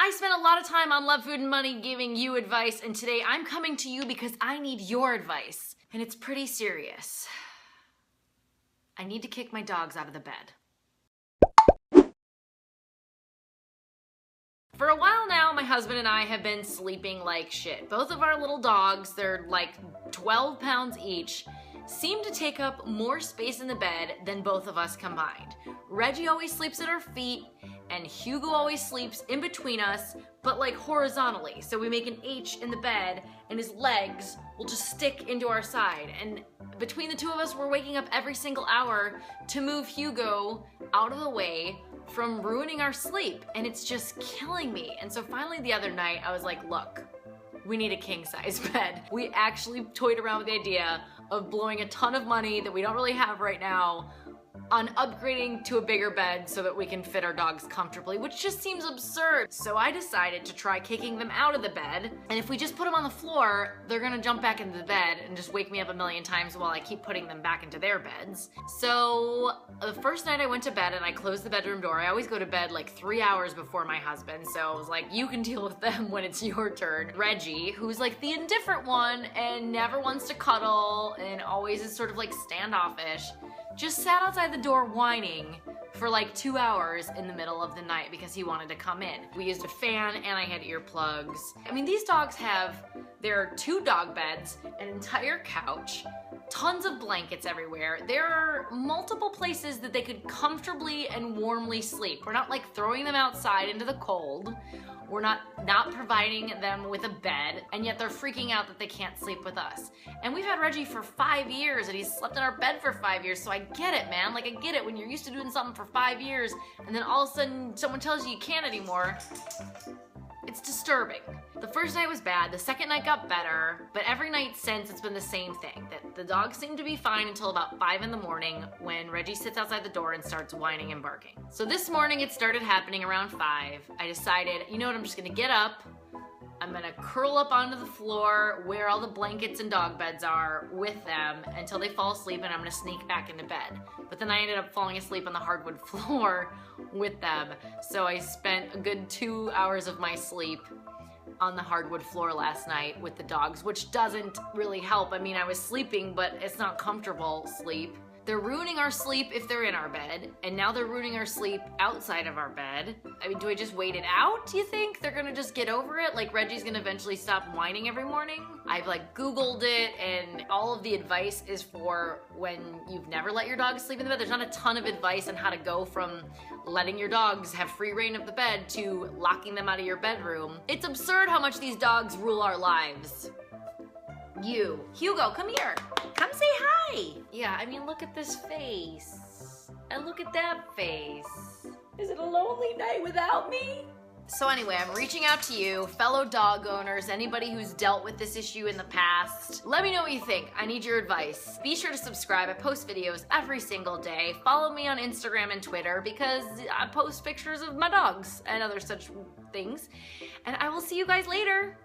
I spent a lot of time on Love, Food, and Money giving you advice, and today I'm coming to you because I need your advice. And it's pretty serious. I need to kick my dogs out of the bed. For a while now, my husband and I have been sleeping like shit. Both of our little dogs, they're like 12 pounds each, seem to take up more space in the bed than both of us combined. Reggie always sleeps at our feet, and Hugo always sleeps in between us, but like horizontally. So we make an H in the bed, and his legs will just stick into our side. And between the two of us, we're waking up every single hour to move Hugo out of the way from ruining our sleep, and it's just killing me. And so finally the other night, I was like, look, we need a king-size bed. We actually toyed around with the idea of blowing a ton of money that we don't really have right now on upgrading to a bigger bed so that we can fit our dogs comfortably, which just seems absurd. So I decided to try kicking them out of the bed, and if we just put them on the floor, they're gonna jump back into the bed and just wake me up a million times while I keep putting them back into their beds. So the first night I went to bed and I closed the bedroom door. I always go to bed like 3 hours before my husband, so I was like, you can deal with them when it's your turn. Reggie, who's like the indifferent one and never wants to cuddle and always is sort of like standoffish, just sat outside the door whining for like 2 hours in the middle of the night because he wanted to come in. We used a fan and I had earplugs. I mean, these dogs have their 2 dog beds, an entire couch, tons of blankets everywhere. There are multiple places that they could comfortably and warmly sleep. We're not like throwing them outside into the cold. We're not providing them with a bed, and yet they're freaking out that they can't sleep with us. And we've had Reggie for 5 years, and he's slept in our bed for 5 years, so I get it, man. Like, I get it when you're used to doing something for 5 years, and then all of a sudden someone tells you can't anymore. It's disturbing. The first night was bad, the second night got better, but every night since it's been the same thing, that the dogs seem to be fine until about 5 in the morning when Reggie sits outside the door and starts whining and barking. So this morning it started happening around 5. I decided, you know what, I'm just gonna get up, I'm gonna curl up onto the floor where all the blankets and dog beds are with them until they fall asleep, and I'm gonna sneak back into bed. But then I ended up falling asleep on the hardwood floor with them. So I spent a good 2 hours of my sleep on the hardwood floor last night with the dogs, which doesn't really help. I mean, I was sleeping, but it's not comfortable sleep. They're ruining our sleep if they're in our bed, and now they're ruining our sleep outside of our bed. I mean, do I just wait it out, do you think? They're gonna just get over it? Like, Reggie's gonna eventually stop whining every morning? I've like Googled it, and all of the advice is for when you've never let your dog sleep in the bed. There's not a ton of advice on how to go from letting your dogs have free reign of the bed to locking them out of your bedroom. It's absurd how much these dogs rule our lives. You. Hugo, come here. Come say hi. Yeah, I mean, look at this face. And look at that face. Is it a lonely night without me? So anyway, I'm reaching out to you, fellow dog owners, anybody who's dealt with this issue in the past. Let me know what you think. I need your advice. Be sure to subscribe. I post videos every single day. Follow me on Instagram and Twitter because I post pictures of my dogs and other such things. And I will see you guys later.